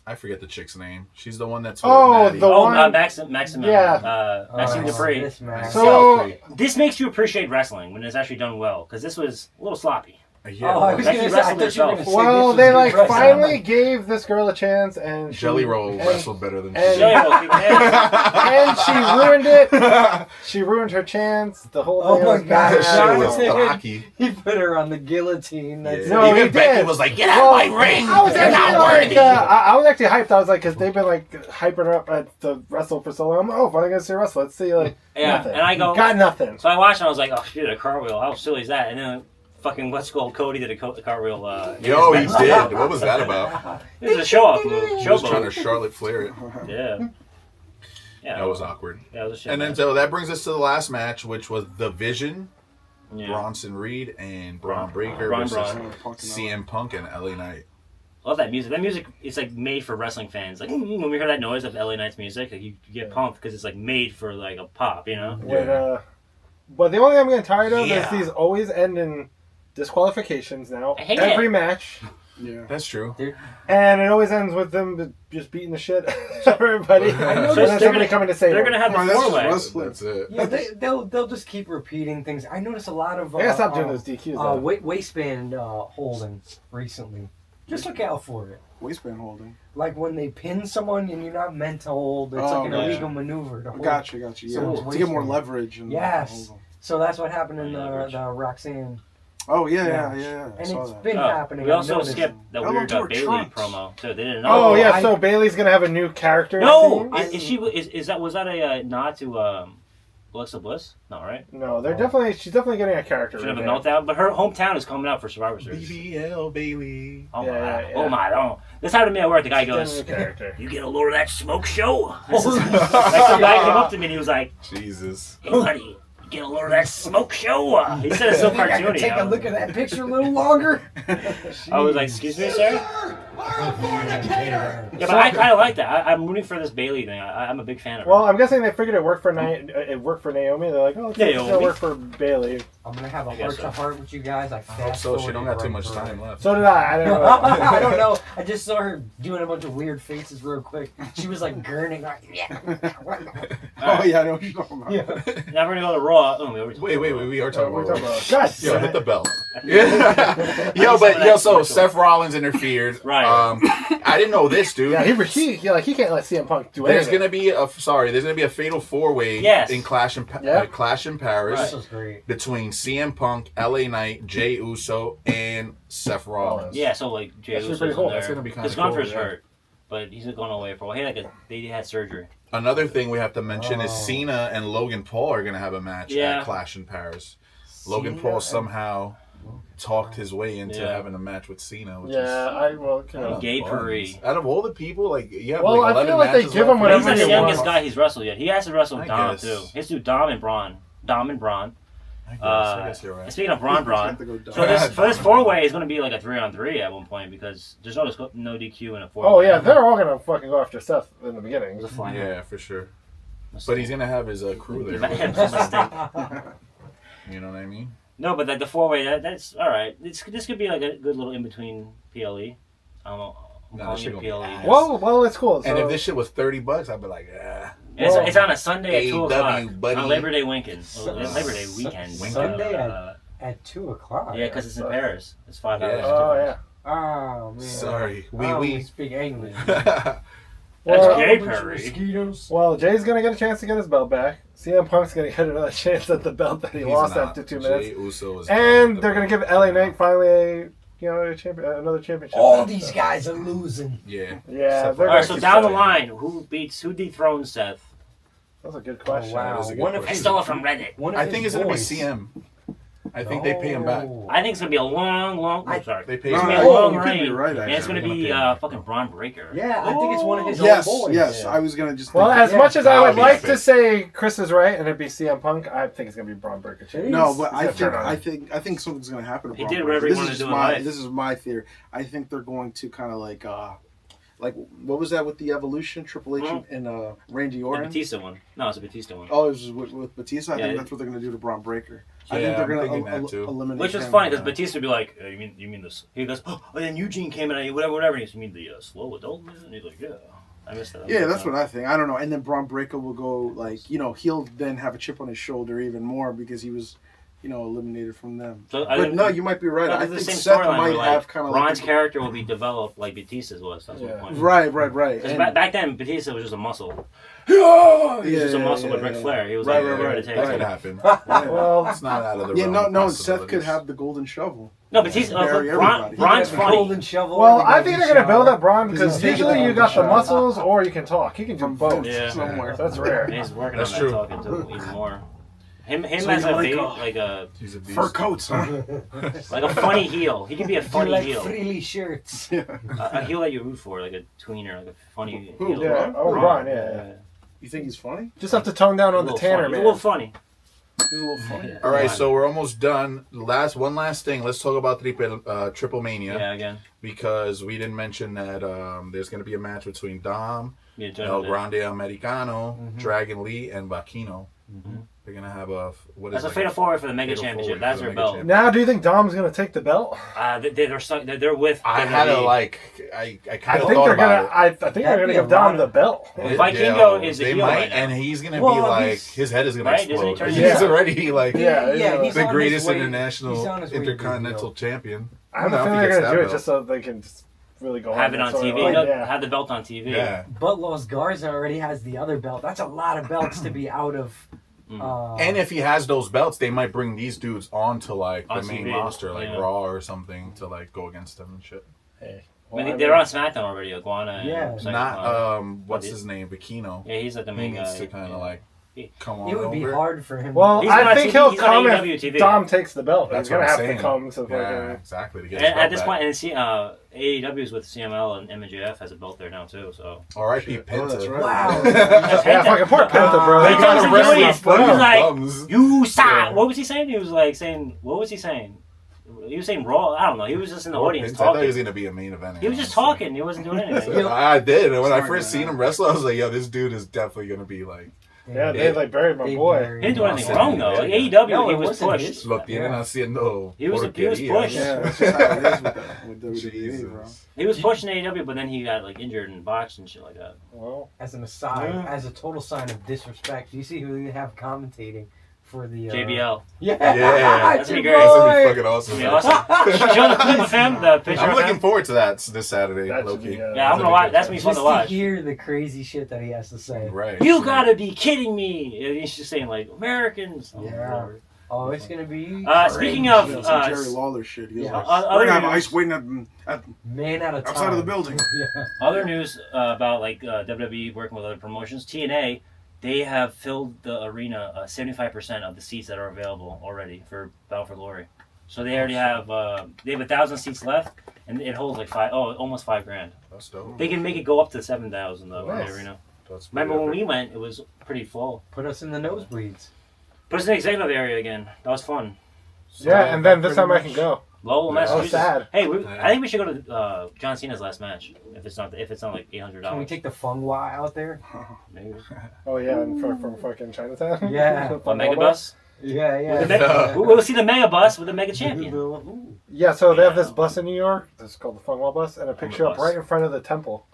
I forget the chick's name. She's the one that's with Oh, Natty. the Oh, one- Maximum. Yeah. Maxime Dupree. This match. So, This makes you appreciate wrestling when it's actually done well, because this was a little sloppy. Yeah, Oh, I was Becky gonna say, I wrestled thought you were gonna herself. say well, this was they good like wrestling. finally gave this girl a chance, and she, Jelly Roll and, wrestled better than and- she Jelly Roll kicked ass. and she ruined it. She ruined her chance. The whole Oh thing my was God, bad. That shit was Jonathan. cocky. He put her on the guillotine. That's Yeah. No, Even he Becky did. was like, "Get out of my ring! I was You're actually not like, worthy." I was actually hyped. I was like, because they've been like hyping her up at the wrestle for so long. I'm like, oh, finally gonna see her wrestle. Let's see, like, Yeah, nothing. and I go- got nothing. So I watched and I was like, oh, she did a cartwheel. How silly is that? And then fucking what's called Cody did a cartwheel. Yo, he did. What was that about? It was a show off move. He was trying to Showboat. Charlotte Flair it. Yeah. Yeah. That was awkward. Yeah, it was a shit And then match. so that brings us to the last match, which was The Vision, Yeah. Bronson Reed and Braun Breaker Braun versus Braun. CM Punk and LA Knight. Love that music. That music is like made for wrestling fans. Like when we hear that noise of LA Knight's music, like, you get pumped because it's like made for like a pop, you know? When, but the only thing I'm getting tired of Yeah. is these always end in disqualifications now. I hate Every it. match. Yeah. That's true. And it always ends with them just beating the shit out of everybody. I And noticed then they're somebody gonna- coming to save They're them. gonna have Come on, the that's just four-way. wrestling. That's it. Yeah, they'll just keep repeating things. I notice a lot of I gotta stop doing those DQs. though. waistband holding recently. Just look out for it. Waistband holding. Like when they pin someone and you're not meant to hold, it's Oh, like an yeah. illegal maneuver to hold. Gotcha. Yeah. Someone's To get more waistband. leverage. And Yes. hold them. So that's what happened in Leverage. the Roxanne. Oh yeah. Yeah. I And saw it's that. been happening. We I've also noticed. skipped the How weird long to her Bailey trunks? promo too. They didn't know. Oh yeah, I- so Bailey's gonna have a new character. No, theme? is she? Is that was that a nod to Alexa Bliss? No, right? No, she's definitely getting a character. Should have a revamp. meltdown, but her hometown is coming out for Survivor Series. BBL Bailey. Oh Yeah, my, yeah, yeah. oh my, oh. This happened to me at work. The guy She's goes, getting a character. "You get a load of that smoke show." Like some guy came up to me and he was like, Jesus. "Hey buddy, you get a load of that smoke show." He said it's so I can cartoony. take a look at that picture a little longer. I was like, "Excuse me, sir." Yeah, but So- I kind of like that. I'm rooting for this Bailey thing. I'm a big fan of her. Well, I'm guessing they figured it worked for Naomi. They're like, oh, it's Naomi. gonna work for Bailey. I'm gonna have a I guess heart to heart with you guys. I I hope so. She don't got too much time left. So did I. I don't know. I don't know. I just saw her doing a bunch of weird faces real quick. She was like gurning. Like, yeah. Oh yeah, I know what you're talking about. Yeah. Now we're gonna go to Raw. Oh, we already Wait, we are talking We're about. talking about guys. Yo, hit the bell. Yeah. So Seth Rollins interfered. Right. I didn't know this, dude. Yeah, he can't let CM Punk do There's anything. gonna be a fatal 4-way Yes. in Clash in Yeah. Paris This was great. between CM Punk, LA Knight, Jey Uso, and Seth Rollins. Yeah, so like Jey That's Uso's pretty cool. in there. That's gonna be kinda Because cool, Gunther's yeah. hurt, but he's going away for a while. They had surgery. Another thing we have to mention is Oh. Cena and Logan Paul are gonna have a match Yeah. at Clash in Paris. Logan Paul somehow talked his way into Yeah. having a match with Cena. Which Yeah, is Gay buns. Paris. Out of all the people, like you have Well, like I 11 feel like they matches give left. him whatever He's not they the want. youngest guy he's wrestled yet. He has to wrestle with I Dom guess. too. He has to do Dom and Braun. I guess you're And right. speaking of Braun, Have to go down. so this 4-way is going to be like a 3-on-3 at one point because there's no DQ in a 4-way. Oh yeah, they're all gonna fucking go after Seth in the beginning. Yeah, for sure. But he's gonna have his crew there. with him. You know what I mean? No, but like the 4-way, that's all right. This could be like a good little in between PLE. I don't know. I'm Nah, calling shit it gonna be PLE. ass. Well, it's cool. And So- if this shit was $30, I'd be like, ah. And it's on a Sunday at 2 AEW, o'clock buddy. on Labor Day weekend. Labor Day weekend. Sunday at 2 o'clock. Yeah, because it's in Paris. It's 5 hours. Yeah. Oh yeah. Oh man. Sorry, we speak English. That's Well, gay, Bunch of Perry. mosquitoes. Well, Jay's gonna get a chance to get his belt back. CM Punk's gonna get another chance at the belt that he lost after 2 minutes. Jey Uso is And they're gonna give LA Knight finally another championship. All match, these so. guys are losing. Yeah. Yeah, Seth they're All right, gonna so keep down the fighting. line, who dethrones Seth? That's a good Oh, question. wow. That is a good One of question. I stole it from Reddit. One of I his think it's gonna be boys. CM. I think they pay him back. Oh. I think it's gonna be a long. I'm sorry. They pay It's him gonna back. be a Oh, long you could be reign, right, and it's gonna actually. be I'm gonna pay him fucking Braun Breaker. Yeah, I think it's one of his Yes, own boys. yes. Yeah. I was gonna just. Well, think as Yeah. much as That I would would be like epic. to say Chris is right and it'd be CM Punk, I think it's gonna be Braun Breaker too. No, but He's gonna turn on I think something's gonna happen. To He Braun did Breaker. whatever he This wanted is to do in my life. this is my theory. I think they're going to kind of like what was that with the Evolution, Triple H and Randy The Orton? Batista one. No, it's a Batista one. Oh, it was with Batista. I Yeah, think that's what they're gonna do to Braun Breaker. I Yeah, think I'm they're thinking gonna that too. eliminate. Which is him. funny because Batista would be like, you mean this? He goes, oh, then Eugene came in, whatever. And he's, you mean the slow adult man? And he's like, yeah. I missed that. Yeah, that's what I think. I don't know. And then Braun Breaker will go like he'll then have a chip on his shoulder even more because he was eliminated from them. So, But no, you might be right. No, I it's the think same Seth storyline. might where, have kind of Braun's like character will be developed like Batista's was. That's Yeah. the point. right. Because And- back then, Batista was just a muscle. Yeah, He was just a yeah, muscle yeah, with Ric yeah. Flair. He was Right, like, right, ready right. to take That it. could happen. Well, It's not out of the Yeah, realm no. of Seth could possibilities. have the golden shovel. No, Batista. Bury everybody. Braun's The funny. golden shovel. well, and I the think golden they're gonna build shower. up Braun Because because he's taking usually the you got the shot. muscles or you can talk. He can do both. Yeah. Somewhere. That's rare. And he's working That's on true. that talking to even more. Him So as he's a like baby, a- like a He's a beast. Fur coats, huh? like a funny heel. He can be a Do you funny like heel. frilly shirts? A heel that you root for, like a tweener, like a funny Who, heel. Yeah, oh, Braun, yeah. You think he's funny? Just have to tone down A on the little Tanner funny. man. A little funny. He's a little funny. All right, so we're almost done. One last thing. Let's talk about Triplemania Yeah, again. because we didn't mention that there's going to be a match between Dom, Yeah, El Judgment Day. Grande Americano, Dragon Lee, and Bakino. They're going to have That's a fatal four for the Mega Fatal Championship. four-way That's for their the Mega belt. Champion. Now, do you think Dom's gonna take the belt? They're stuck. They're with. I had to WWE. I I kind of think thought they're about gonna. it. I think they're That'd gonna be give a Dom lot the of- belt. Vikingo is a they heel might, right now. and he's gonna Well, be like he's- his head is gonna Right? Isn't he explode. turning- He's Yeah. already like Yeah, he's the on greatest his way- international he's on his way to be intercontinental real. champion. I have don't a know feeling if he they're gets gonna do that it just belt. so they can just really go Have it on that TV. storyline. No, Yeah. have the belt on TV. Yeah. But Los Garza already has the other belt. That's a lot of belts to be out of. And if he has those belts, they might bring these dudes onto like the On main TV, roster, like yeah. Raw or something, to like go against them and shit. Hey. I mean, they're on SmackDown already. Iguana. Yeah. And Not Psycho-Clown. what's his name, Bakino. Yeah, he's like the He main guy. needs to kind of yeah. like come on It would be over. hard for him. Well, He's I on think TV, he'll he's on come AEW if TV. Dom takes the belt. That's He's gonna what I'm have saying. to come to Yeah, fucking. exactly. To get And his at belt this back. point, and AEW is with CML and MJF has a belt there now too. So R.I.P. Shit. Penta. Oh, that's right. Wow. Yeah, fucking poor Penta, bro. They He told got him a to do wrestling it. foot. He was like, Bums. "You stop." Yeah. What was he saying? He was like saying, "What was he saying?" He was saying Raw. I don't know. He was just in the Poor audience Penta. I thought he talking. was gonna be a main event. He was just honestly. talking. He wasn't doing anything. I did, and when I Sorry, first man. seen him wrestle, I was like, "Yo, this dude is definitely gonna be like." Yeah, they like buried my They boy. buried He didn't do him. anything Yeah. wrong though. Like, Yeah. AEW, No, he it was wasn't pushed. his- Look, tienen Yeah. haciendo He was pushed. Yeah, that's just how it is with WWE, bro. Jesus. He was pushed in AEW, but then he got like injured and botched and shit like that. Well, As an aside, Yeah. as a total sign of disrespect, do you see who they have commentating for the JBL. Yeah, Yeah. That's gonna be your great. That's gonna be boy. fucking awesome. I mean, awesome. Show the clip of him, the picture I'm of looking him. forward to that this Saturday. that should Low-key. be. Yeah, I'm gonna watch. That's gonna be fun Just to watch. hear the crazy shit that he has to say. Right. You gotta be kidding me! And he's just saying like Americans. Yeah. Oh, it's gonna be. Speaking of, Yeah, some Jerry Lawler shit. He was yeah. like, Other we're gonna have news- ice waiting at Man at a time. outside of the building. Yeah. Other news about like WWE working with other promotions. TNA, they have filled the arena 75% of the seats that are available already for Battle for Glory. So they already have 1,000 seats left, and it holds like almost $5,000. That's dope. They can make it go up to 7,000 though in Nice. the arena. That's Remember when pretty we went? It was pretty full. Put us in the nosebleeds. But it's an executive area again. That was fun. Yeah, and then this time I can go. Lowell, Oh, Massachusetts. sad. Hey, I think we should go to John Cena's last match. If it's not like $800. Can we take the Fengwa out there? Maybe. Oh yeah, and from fucking Chinatown. Yeah. A From mega Walmart. bus. Yeah, yeah. With the mega, we'll see the mega bus with the mega champion. Ooh. Yeah, so they have this bus in New York. It's called the Fengwa bus, and it picks you up bus. right in front of the temple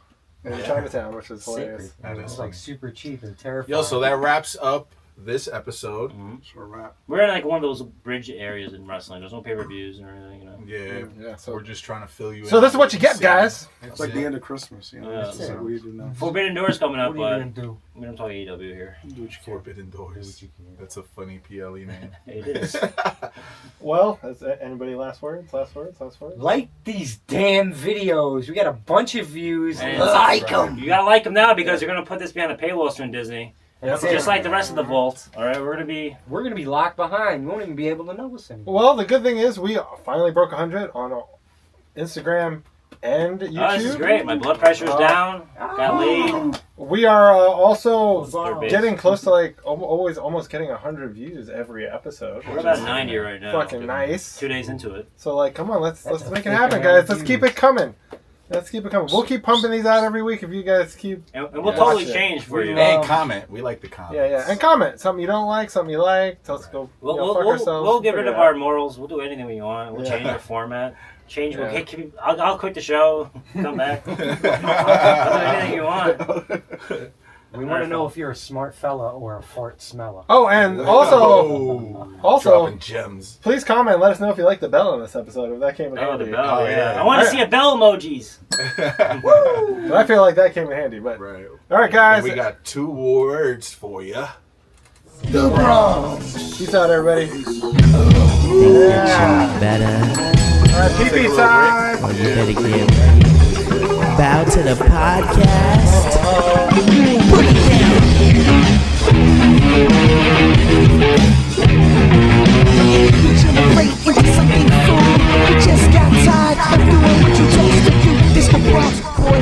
in Yeah. Chinatown, which is Sacred. hilarious. That It's is like funny. super cheap and terrifying. Yo, so that wraps up this episode. Short rap. We're in like one of those bridge areas in wrestling. There's no pay-per-views or anything, you know. Yeah, Yeah, so we're just trying to fill you in. so this is what you get, guys. It's like the end of Christmas, you know. Yeah. It's just like what do you do now? Forbidden Doors coming up, What are you but gonna do? we don't talk AEW here. Do what you can. Forbidden Doors. That's a funny PLE name. It is. Well, anybody last words? Last words? Last words? Like these damn videos. We got a bunch of views. And Like them. You gotta like them now because they're gonna put this behind a paywall soon, Disney. That's Just it. like the rest of the vault. All right, we're gonna be. locked behind. You won't even be able to know us anymore. Well, the good thing is we finally broke 100 on Instagram and YouTube. Oh, this is great. My blood pressure's down. Got laid. We are also Wow. getting close to like almost getting 100 views every episode. We're which about is 90 right now. fucking nice. 2 days into it. So like, come on, let's That's make it a happen, big guys. amount Let's of keep views. it coming. Let's keep it coming. We'll keep pumping these out every week if you guys keep. And we'll Yeah. totally Watch it. change for you. And comment. We like the comments. Yeah, and comment something you don't like, something you like. Tell us to go. Fuck ourselves. We'll get rid Figure of it our out. morals. We'll do anything we want. We'll Yeah. change our format. Change. Yeah. Okay, I'll quit the show. Come back. I'll do anything you want. We want to know if you're a smart fella or a fart smeller. Oh, and also, dropping gems. please comment. Let us know if you like the bell in this episode. If that came in Oh, handy. the bell. Oh, yeah. yeah. I want to see a bell emojis. But I feel like that came in handy. But Right. all right, guys. We got 2 words for you. The Bronx. Peace out, everybody. Better, All right, PP time. or you better get ready. Bow to the podcast. Put it down. You generate into something cool. You just got tired of doing what you chose to do. This the Bronx, boy.